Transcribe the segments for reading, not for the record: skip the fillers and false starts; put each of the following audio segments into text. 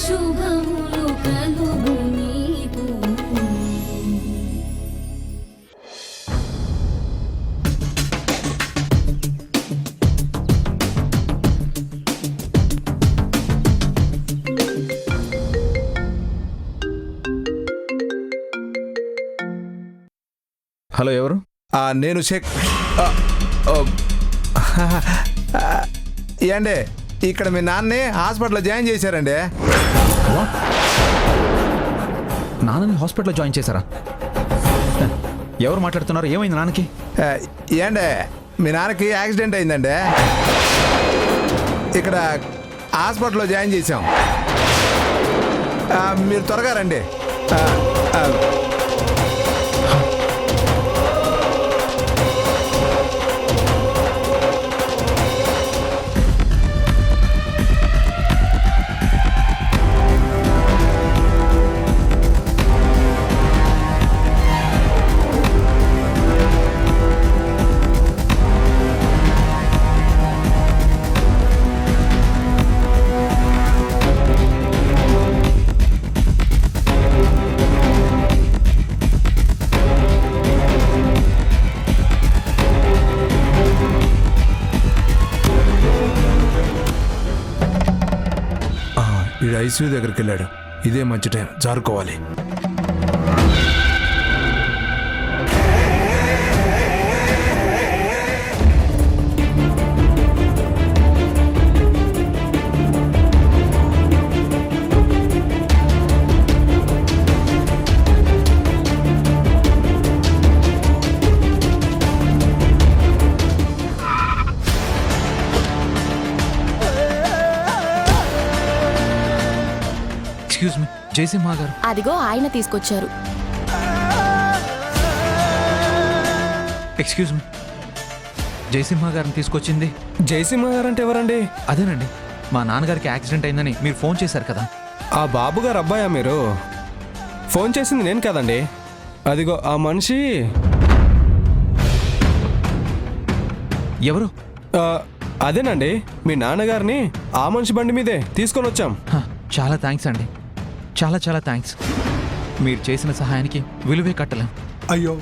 శుభములు కలుగు నీకు. హలో, ఎవరు? నేను షేక్. ఏండి, ఇక్కడ మీ నాన్నని హాస్పిటల్లో జాయిన్ చేశారండి. నాన్నని హాస్పిటల్లో జాయిన్ చేశారా? ఎవరు మాట్లాడుతున్నారు? ఏమైంది నాన్నకి? ఏండి, మీ నాన్నకి యాక్సిడెంట్ అయిందండి. ఇక్కడ హాస్పిటల్లో జాయిన్ చేశాం. మీరు త్వరగా రండి. వీడు ఐసీయూ దగ్గరికి వెళ్ళాడు. ఇదే మంచి టైం, జారుకోవాలి. ఎక్స్క్యూజ్ మీ, జయసింహ గారు. అదిగో ఆయన తీసుకొచ్చారు. ఎక్స్క్యూజ్ మీ, జయసింహ గారిని తీసుకొచ్చింది. జయసింహ గారు అంటే ఎవరండి? అదేనండి, మా నాన్నగారికి యాక్సిడెంట్ అయిందని మీరు ఫోన్ చేశారు కదా. ఆ బాబు గారు అబ్బాయా మీరు? ఫోన్ చేసింది నేను కదండి. అదిగో ఆ మనిషి. ఎవరు? అదేనండి, మీ నాన్నగారిని ఆ మనిషి బండి మీదే తీసుకొని వచ్చాం. చాలా థ్యాంక్స్ అండి, చాలా చాలా థ్యాంక్స్. మీరు చేసిన సహాయానికి విలువే కట్టలేం. అయ్యో,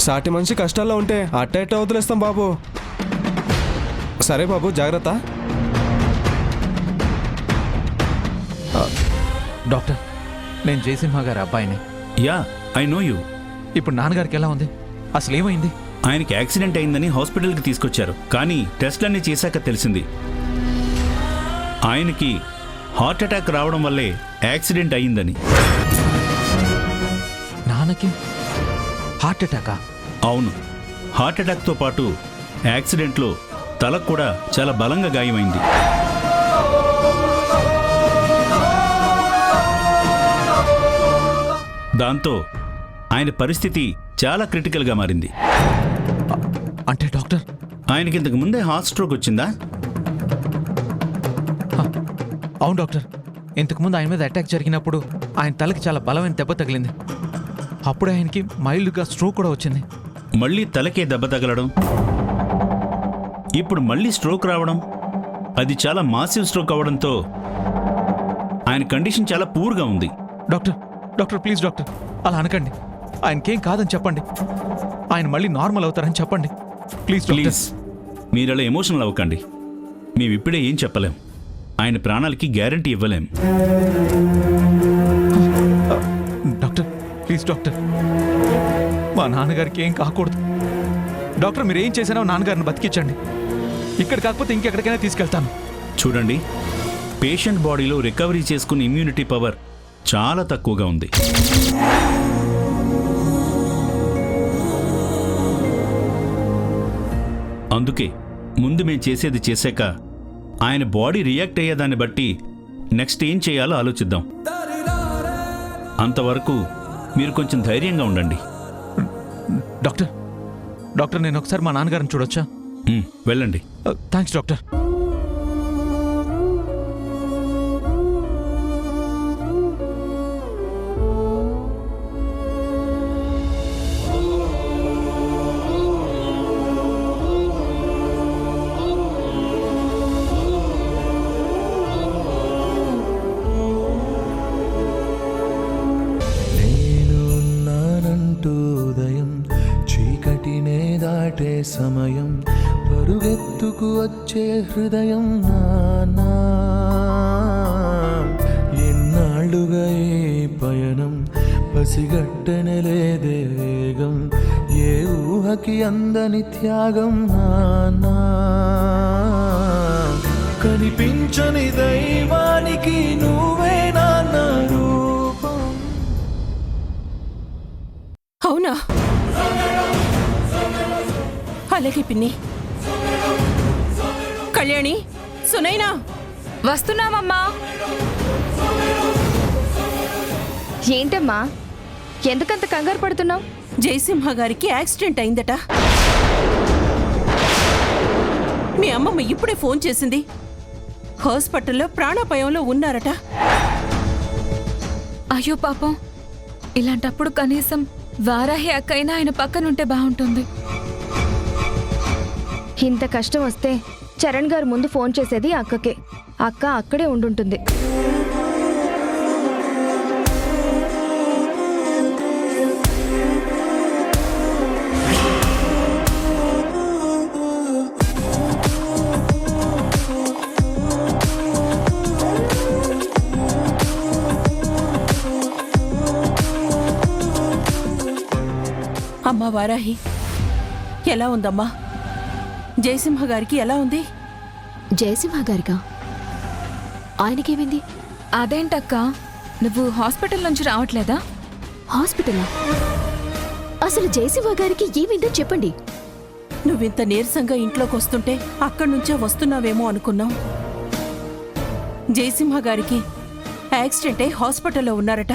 సాటి మనిషి కష్టాల్లో ఉంటే అట్ట వదిలేస్తాం బాబు. సరే బాబు, జాగ్రత్త. డాక్టర్, నేను జయసింహ గారి అబ్బాయిని. Yeah, I know you. ఇప్పుడు నాన్నగారికి ఎలా ఉంది? అసలు ఏమైంది? ఆయనకి యాక్సిడెంట్ అయిందని హాస్పిటల్కి తీసుకొచ్చారు, కానీ టెస్ట్లన్నీ చేశాక తెలిసింది ఆయనకి హార్ట్ అటాక్ రావడం వల్లే యాక్సిడెంట్ అయిందని. నాన్నకి హార్ట్ అటాకా? అవును, హార్ట్ అటాక్తో పాటు యాక్సిడెంట్లో తలకు కూడా చాలా బలంగా గాయమైంది. దాంతో ఆయన పరిస్థితి చాలా క్రిటికల్గా మారింది. అంటే డాక్టర్, ఆయనకి ఇంతకు ముందే హార్ట్ స్ట్రోక్ వచ్చిందా? అవును డాక్టర్, ఇంతకుముందు ఆయన మీద అటాక్ జరిగినప్పుడు ఆయన తలకి చాలా బలమైన దెబ్బ తగిలింది. అప్పుడే ఆయనకి మైల్డ్గా స్ట్రోక్ కూడా వచ్చింది. మళ్ళీ తలకే దెబ్బ తగలడం, ఇప్పుడు మళ్ళీ స్ట్రోక్ రావడం, అది చాలా మాసివ్ స్ట్రోక్ అవడంతో ఆయన కండిషన్ చాలా పూర్గా ఉంది. డాక్టర్ డాక్టర్ ప్లీజ్ డాక్టర్, అలా అనకండి. ఆయనకేం కాదని చెప్పండి. ఆయన మళ్ళీ నార్మల్ అవుతారని చెప్పండి ప్లీజ్. ప్లీజ్, మీరు అలా ఎమోషనల్ అవ్వకండి. మేము ఇప్పుడే ఏం చెప్పలేం. ఆయన ప్రాణాలకి గ్యారంటీ ఇవ్వలేం. డాక్టర్ ప్లీజ్ డాక్టర్, మా నాన్నగారికి ఏం కాకూడదు. డాక్టర్, మీరు ఏం చేసినా నాన్నగారిని బతికించండి. ఇక్కడ కాకపోతే ఇంకెక్కడికైనా తీసుకెళ్తాను. చూడండి, పేషెంట్ బాడీలో రికవరీ చేసుకునే ఇమ్యూనిటీ పవర్ చాలా తక్కువగా ఉంది. అందుకే ముందు మేము చేసేది చేశాక ఆయన బాడీ రియాక్ట్ అయ్యేదాన్ని బట్టి నెక్స్ట్ ఏం చేయాలో ఆలోచిద్దాం. అంతవరకు మీరు కొంచెం ధైర్యంగా ఉండండి. డాక్టర్ డాక్టర్, నేను ఒకసారి మా నాన్నగారిని చూడొచ్చా? వెళ్ళండి. Thanks doctor. దోచే హృదయం నానా ఎన్నాళ్ళుగా ఈ పయనం పసిగట్టనలేదే వేగం ఏ ఊహకి అందని త్యాగం నానా కనిపించని దైవానికి నువ్వే నాన్న రూపం. అవునా? అలాగే పిన్ని. కళ్యాణి, సునైనా, వస్తున్నామమ్మా. ఏంటమ్మా, ఎందుకంత కంగారు పడుతున్నావు? జయసింహ గారికి యాక్సిడెంట్ అయిందట. మీ అమ్మమ్మ ఇప్పుడే ఫోన్ చేసింది. హాస్పిటల్లో ప్రాణాపాయంలో ఉన్నారట. అయ్యో పాపం, ఇలాంటప్పుడు కనీసం వారాహి అక్కైనా ఆయన పక్కనుంటే బాగుంటుంది. ఇంత కష్టం వస్తే చరణ్ గారు ముందు ఫోన్ చేసేది అక్కకే. అక్క అక్కడే ఉండుంటుంది. అమ్మా వారాహి, ఎలా ఉందమ్మా? జయసింహ గారికి ఎలా ఉంది? జయసింహ గారికా? ఆయనకేమైంది? అదేంటక్క, నువ్వు హాస్పిటల్ నుంచి రావట్లేదా? హాస్పిటలా? అసలు జయసింహ గారికి ఏమైందో చెప్పండి. నువ్వింత నీరసంగా ఇంట్లోకి వస్తుంటే అక్కడి నుంచే వస్తున్నావేమో అనుకున్నాం. జయసింహ గారికి యాక్సిడెంట్ అయి హాస్పిటల్లో ఉన్నారట.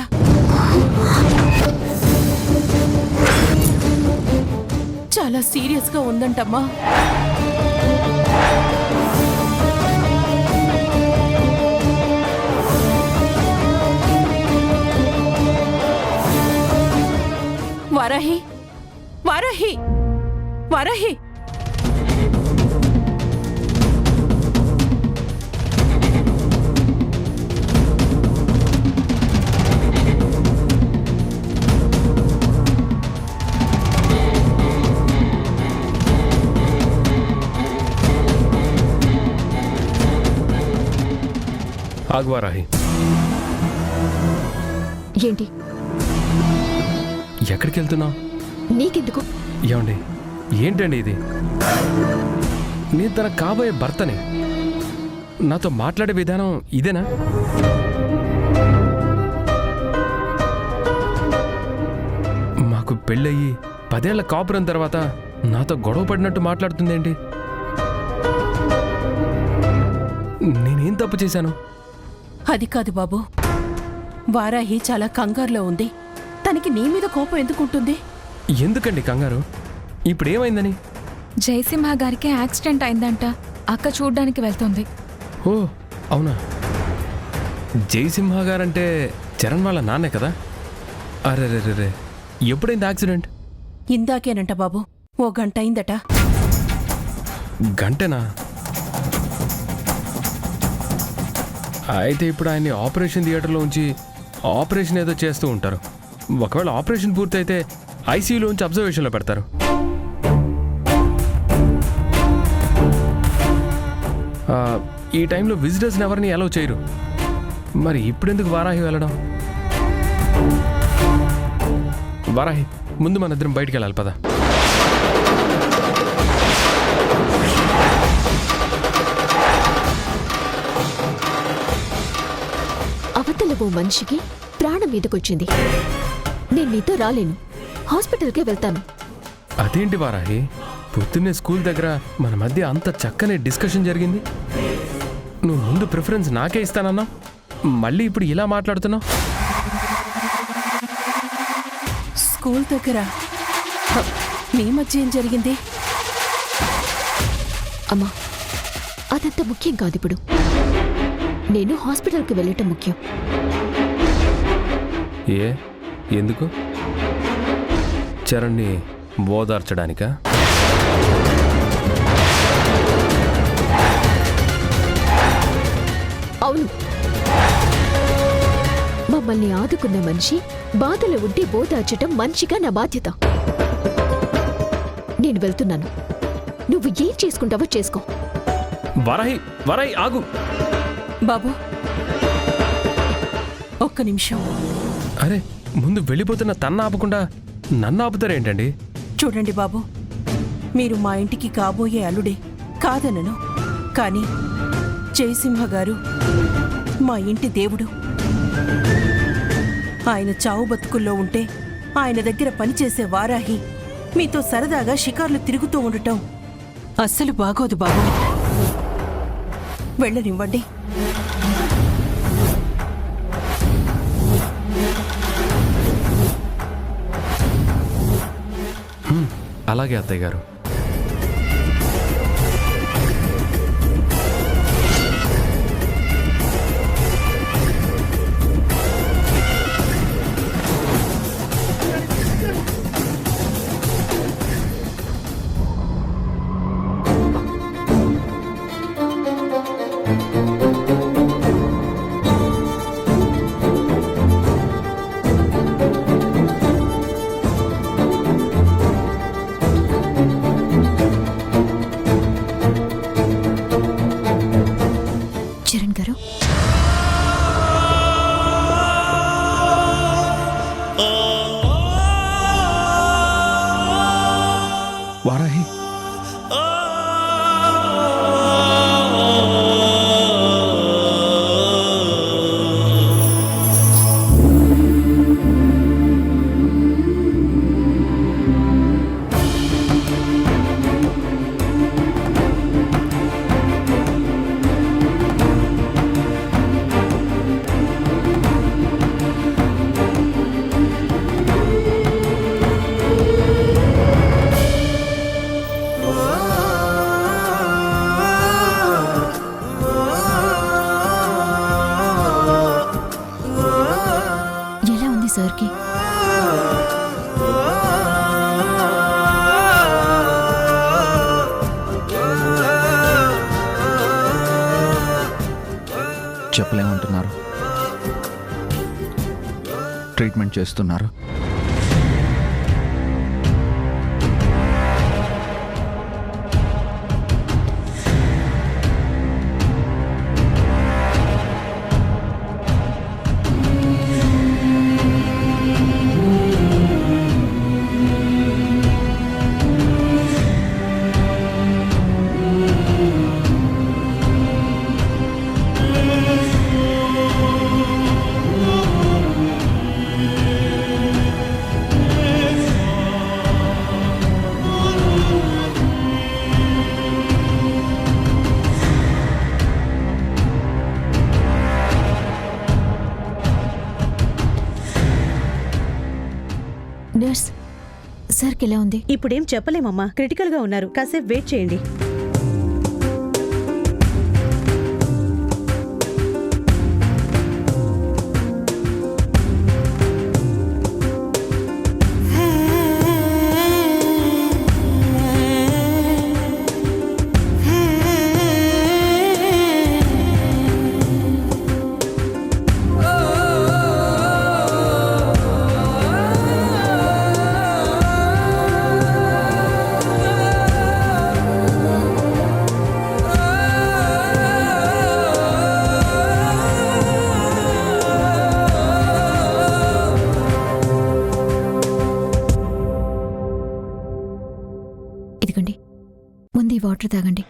చాలా సీరియస్గా ఉందంటమ్మా. వారాహి, వారాహి, వారాహి! ఆగ్వారాహి, ఏంటి? ఎక్కడికి వెళ్తున్నావు? నీకెందుకు? ఏమండి, ఏంటండి ఇది? నేను తన కాబోయే భర్తని. నాతో మాట్లాడే విధానం ఇదేనా? మాకు పెళ్ళయి 10 ఏళ్ల కాపురం తర్వాత నాతో గొడవ పడినట్టు మాట్లాడుతుందేంటి? నేనేం తప్పు చేశాను? అది కాదు బాబు, వారాహి చాలా కంగారులో ఉంది. తనకి నీ మీద కోపం ఎందుకుంటుంది? ఎందుకండి కంగారు? ఇప్పుడేమైందని? జయసింహ గారికి యాక్సిడెంట్ అయిందంట. అక్క చూడ్డానికి వెళ్తుంది. ఓ అవునా? జయసింహ గారంటే చరణ్ వాళ్ళ నాన్నే కదా? అరే రే రే, ఎప్పుడైంది యాక్సిడెంట్? ఇందాకేనంట బాబు, 1 గంట అయిందట. గంటనా? అయితే ఇప్పుడు ఆయన్ని ఆపరేషన్ థియేటర్లో ఉంచి ఆపరేషన్ ఏదో చేస్తూ ఉంటారు. ఒకవేళ ఆపరేషన్ పూర్తయితే ఐసీయూలో ఉంచి అబ్జర్వేషన్లో పెడతారు. ఈ టైంలో విజిటర్స్ని ఎవరిని అలౌ చేయరు. మరి ఇప్పుడెందుకు వారాహి వెళ్ళడం? వారాహి, ముందు మన ఇద్దరం బయటికి వెళ్ళాలి, పద. అవతల ఓ మనిషికి ప్రాణం మీదకొచ్చింది. నేను నీతో రాలేను, హాస్పిటల్కే వెళ్తాను. అదేంటి వారాహి, పొద్దున్నే స్కూల్ దగ్గర మన మధ్య అంత చక్కని డిస్కషన్ జరిగింది. నువ్వు ముందు ప్రిఫరెన్స్ నాకే ఇస్తానన్నా, మళ్ళీ ఇప్పుడు ఇలా మాట్లాడుతున్నావు? స్కూల్ దగ్గర మీ మధ్య ఏం జరిగింది? అమ్మా, అదంత ముఖ్యం కాదు. ఇప్పుడు నేను హాస్పిటల్కి వెళ్ళటం ముఖ్యం. ఎందుకు? చరణ్ని ఓదార్చడానికా? అవును, మమ్మల్ని ఆదుకున్న మనిషి బాధలు ఉంటే ఓదార్చటం మనిషిగా నా బాధ్యత. నేను వెళ్తున్నాను. నువ్వు ఏం చేసుకుంటావో చేసుకో. వారాహి వారాహి ఆగు. బాబు ఒక్క నిమిషం. అరే ముందు వెళ్ళిపోతున్న తన్న ఆపకుండా నన్ను ఆపుతారేంటండి? చూడండి బాబు, మీరు మా ఇంటికి కాబోయే అల్లుడే కాదనను, కానీ జయసింహ గారు మా ఇంటి దేవుడు. ఆయన చావు బతుకుల్లో ఉంటే ఆయన దగ్గర పనిచేసే వారాహి మీతో సరదాగా షికార్లు తిరుగుతూ ఉండటం అస్సలు బాగోదు బాబు. వెళ్ళనివ్వండి. అలాగే అత్తయ్య గారు. చరణ్ గారు, వారాహి, ఎలా ఉంది సార్కి? చెప్పలేమంటున్నారు. ట్రీట్మెంట్ చేస్తున్నారు. నర్స్, సార్కి ఎలా ఉంది? ఇప్పుడేం చెప్పలేమమ్మా, క్రిటికల్ గా ఉన్నారు. కాసేపు వెయిట్ చేయండి. ఇదిగోండి, ముందు ఈ వాటర్ తాగండి.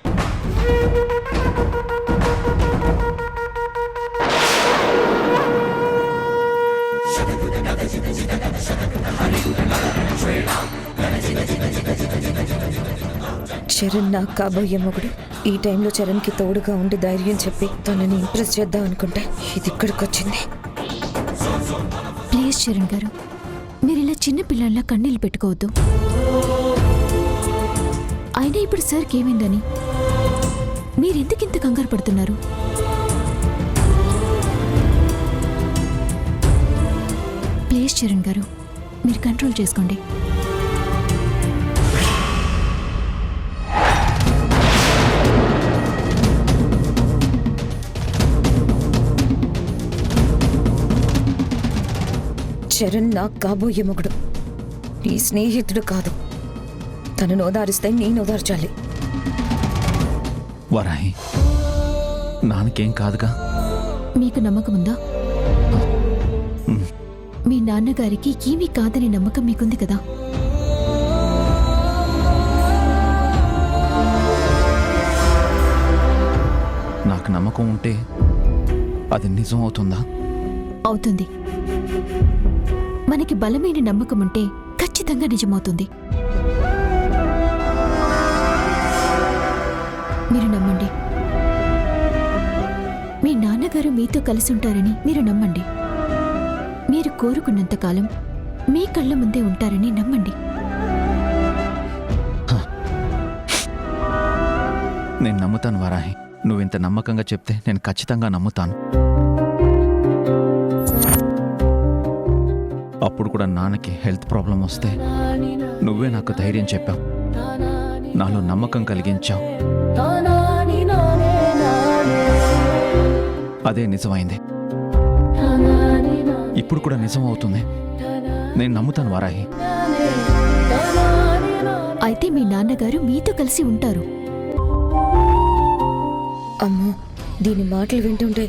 చరణ్ నాకు కాబోయే మొగుడు. ఈ టైంలో చరణ్కి తోడుగా ఉండి ధైర్యం చెప్పి తనని ఇంప్రెస్ చేద్దాం అనుకుంటే ఇది ఇక్కడికి వచ్చింది. ప్లీజ్ చరణ్ గారు, మీరు ఇలా చిన్న పిల్లల్లా కన్నీళ్ళు పెట్టుకోవద్దు. అయినా ఇప్పుడు సార్కి ఏమైందని మీరెందుకింత కంగారు పడుతున్నారు? ప్లీజ్ చరణ్ గారు, మీరు కంట్రోల్ చేసుకోండి. చరణ్ నాకు కాబోయే మొగుడు, నీ స్నేహితుడు కాదు. తనను ఓదారిస్తే నేను ఓదార్చాలి. వరాహి, నాన్నకేం కాదుగా? మీకు నమ్మకం ఉందా? మీ నాన్నగారికి ఏమీ కాదని నమ్మకం మీకుంది కదా? నాకు నమ్మకం ఉంటే అది నిజం అవుతుందా? అవుతుంది. మనకి బలమైన నమ్మకం ఉంటే ఖచ్చితంగా నిజమవుతుంది. మీరు నమ్మండి. మీ నాన్నగారు మీతో కలిసి ఉంటారని మీరు నమ్మండి. మీరు కోరుకున్నంతకాలం మీ కళ్ళ ముందే ఉంటారని నమ్మండి. నేను నమ్ముతాను వరాహి. నువ్వింత నమ్మకంగా చెప్తే నేను ఖచ్చితంగా నమ్ముతాను. అప్పుడు కూడా నాన్నకి హెల్త్ ప్రాబ్లం వస్తే నువ్వే నాకు ధైర్యం చెప్పావు, నాలో నమ్మకం కలిగించావు. అదే నిజమైంది. ఇప్పుడు కూడా నిజం అవుతుంది. నేను నమ్ముతాను వరాహి. అయితే మీ నాన్నగారు మీతో కలిసి ఉంటారు. అమ్మో, దీని మాటలు వింటుంటే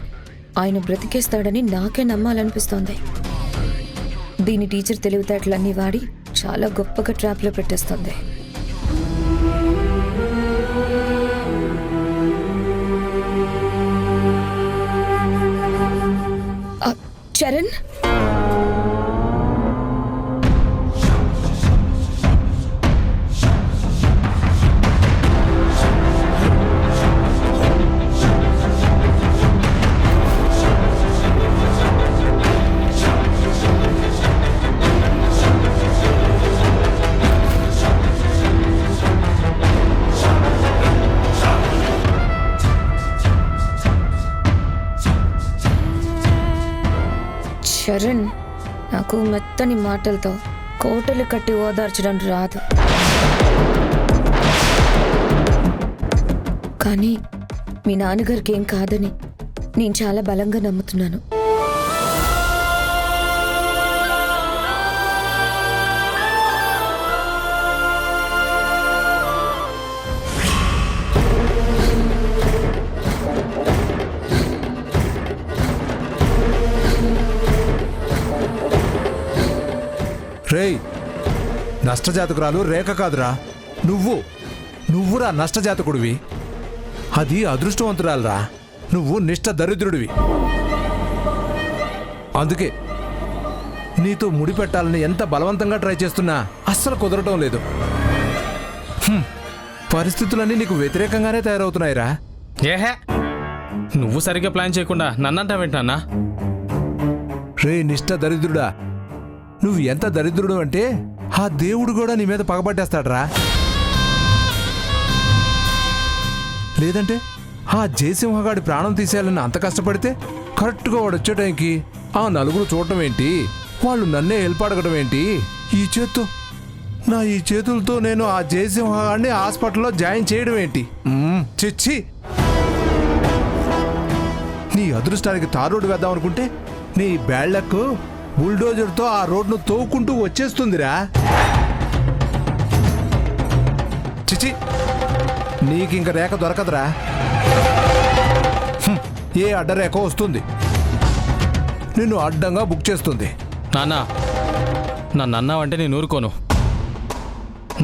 ఆయన బ్రతికేస్తాడని నాకే నమ్మాలనిపిస్తోంది. దీని టీచర్ తెలివితేటలన్నీ వాడి చాలా గొప్పగా ట్రాప్లో పెట్టేస్తుంది. చరణ్, చరణ్, నాకు మెత్తని మాటలతో కోటలు కట్టి ఓదార్చడం రాదు. కానీ మీ నాన్నగారికి ఏం కాదని నేను చాలా బలంగా నమ్ముతున్నాను. రేయ్, నష్టజాతకురాలు రేఖ కాదురా, నువ్వురా నష్టజాతకుడివి. అది అదృష్టవంతురాలురా, నువ్వు నిష్ఠ దరిద్రుడివి. అందుకే నీతో ముడిపెట్టాలని ఎంత బలవంతంగా ట్రై చేస్తున్నా అస్సలు కుదరటం లేదు. పరిస్థితులన్నీ నీకు వ్యతిరేకంగానే తయారవుతున్నాయిరా. ఏహే, నువ్వు సరిగ్గా ప్లాన్ చేయకుండా నన్నంటావేంటన్నా? రే నిష్ఠ దరిద్రుడా, నువ్వు ఎంత దరిద్రుడు అంటే ఆ దేవుడు కూడా నీ మీద పగబట్టేస్తాడ్రా. లేదంటే ఆ జయసింహగాడి ప్రాణం తీసేయాలని అంత కష్టపడితే కరెక్ట్గా వాడు వచ్చే టైంకి ఆ నలుగురు చూడటం ఏంటి, వాళ్ళు నన్నే హెల్ప్ అడగడం ఏంటి, ఈ చేతులతో నేను ఆ జయసింహగాడిని హాస్పిటల్లో జాయిన్ చేయడం ఏంటి? చిచ్చి, నీ అదృష్టానికి తారోడు వేద్దాం అనుకుంటే నీ బ్యాళ్లకు బుల్డోజర్తో ఆ రోడ్ను తోవుకుంటూ వచ్చేస్తుందిరా. చిచి, నీకింక రేఖ దొరకదురా. ఏ అడ్డరేఖ వస్తుంది, నిన్ను అడ్డంగా బుక్ చేస్తుంది. నాన్నా, నన్ను అన్నావంటే నేను ఊరుకోను.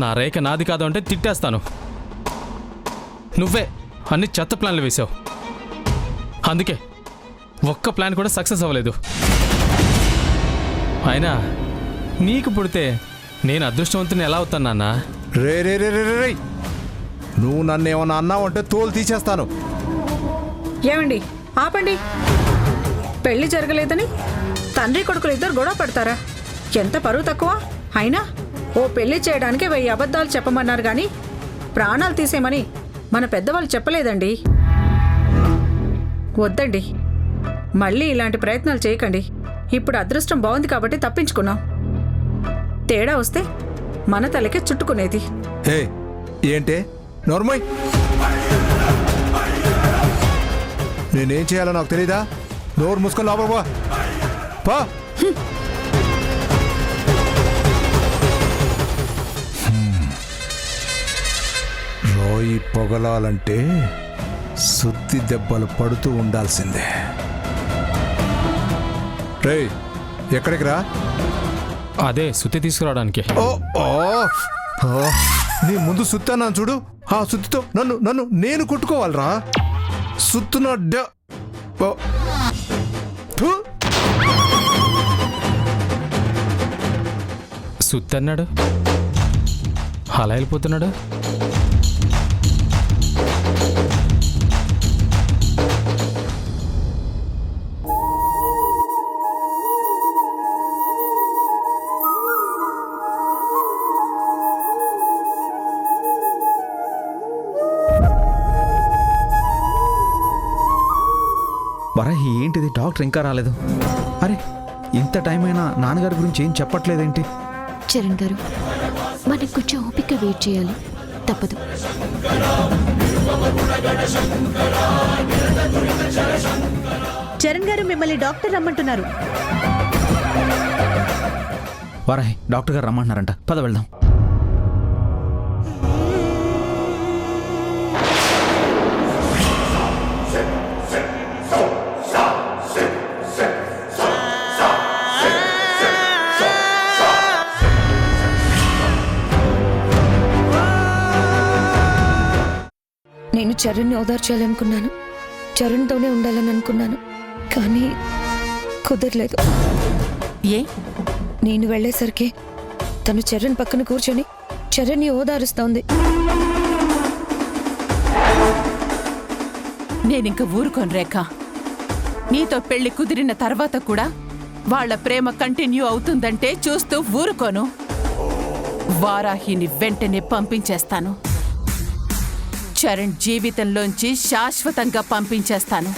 నా రేఖ నాది కాదు అంటే తిట్టేస్తాను. నువ్వే అన్ని చెత్త ప్లాన్లు వేసావు. అందుకే ఒక్క ప్లాన్ కూడా సక్సెస్ అవ్వలేదు. అయినా నీకు పుడితే నేను అదృష్టవంతుని ఎలా అవుతాను నాన్న? రే రే రే రే రే, నువ్వు నన్ను ఏమన్నా అన్నావు అంటే తోలు తీసేస్తాను. ఏమండి, ఆపండి. పెళ్లి జరగలేదని తండ్రి కొడుకులు ఇద్దరు గొడవ పడతారా? ఎంత పరువు తక్కువ. అయినా ఓ పెళ్లి చేయడానికి 1000 అబద్ధాలు చెప్పమన్నారు కానీ ప్రాణాలు తీసేమని మన పెద్దవాళ్ళు చెప్పలేదండి. వద్దండి, మళ్ళీ ఇలాంటి ప్రయత్నాలు చేయకండి. ఇప్పుడు అదృష్టం బాగుంది కాబట్టి తప్పించుకున్నాం. తేడా వస్తే మన తలకే చుట్టుకునేది. ఏంటే నోర్మయ్, నేనేం చేయాలో నాకు తెలీదా? నోరు మూసుకొని లోపల పో. రాయి పొగలాలంటే సుత్తి దెబ్బలు పడుతూ ఉండాల్సిందే. రేయ్, ఎక్కడికి రా? అదే సుత్తి తీసుకురావడానికి. ఓ ఓ ఓ, నీ ముందు సుత్తానా చూడు. ఆ సుత్తితో నన్ను నన్ను నేను కొట్టుకోవాలరా. సుత్తున సుత్తి అన్నాడు, అలా వెళ్ళిపోతున్నాడు. వరాహి, ఏంటిది? డాక్టర్ ఇంకా రాలేదు. అరే, ఇంత టైం అయినా నాన్నగారి గురించి ఏం చెప్పట్లేదేంటి? చరణ్ గారు, మనం కొంచెం ఓపిక వెయిట్ చేయాలి, తప్పదు. చరణ్ గారు మిమ్మల్ని డాక్టర్ రమ్మంటున్నారు. వరాహి, డాక్టర్ గారు రమ్మంటున్నారంట, పద వెళ్దాం. నేను చరణ్ని ఓదార్చాలనుకున్నాను, చరణ్తోనే ఉండాలని అనుకున్నాను, కానీ కుదరలేదు. ఏ? నేను వెళ్ళేసరికి తను చరణ్ పక్కన కూర్చొని చరణ్ని ఓదారుస్తోంది. నేనింక ఊరుకోను రేఖ. నీతో పెళ్లి కుదిరిన తర్వాత కూడా వాళ్ళ ప్రేమ కంటిన్యూ అవుతుందంటే చూస్తూ ఊరుకోను. వారాహిని వెంటనే పంపించేస్తాను. చరణ్ జీవితంలోంచి శాశ్వతంగా పంపించేస్తాను.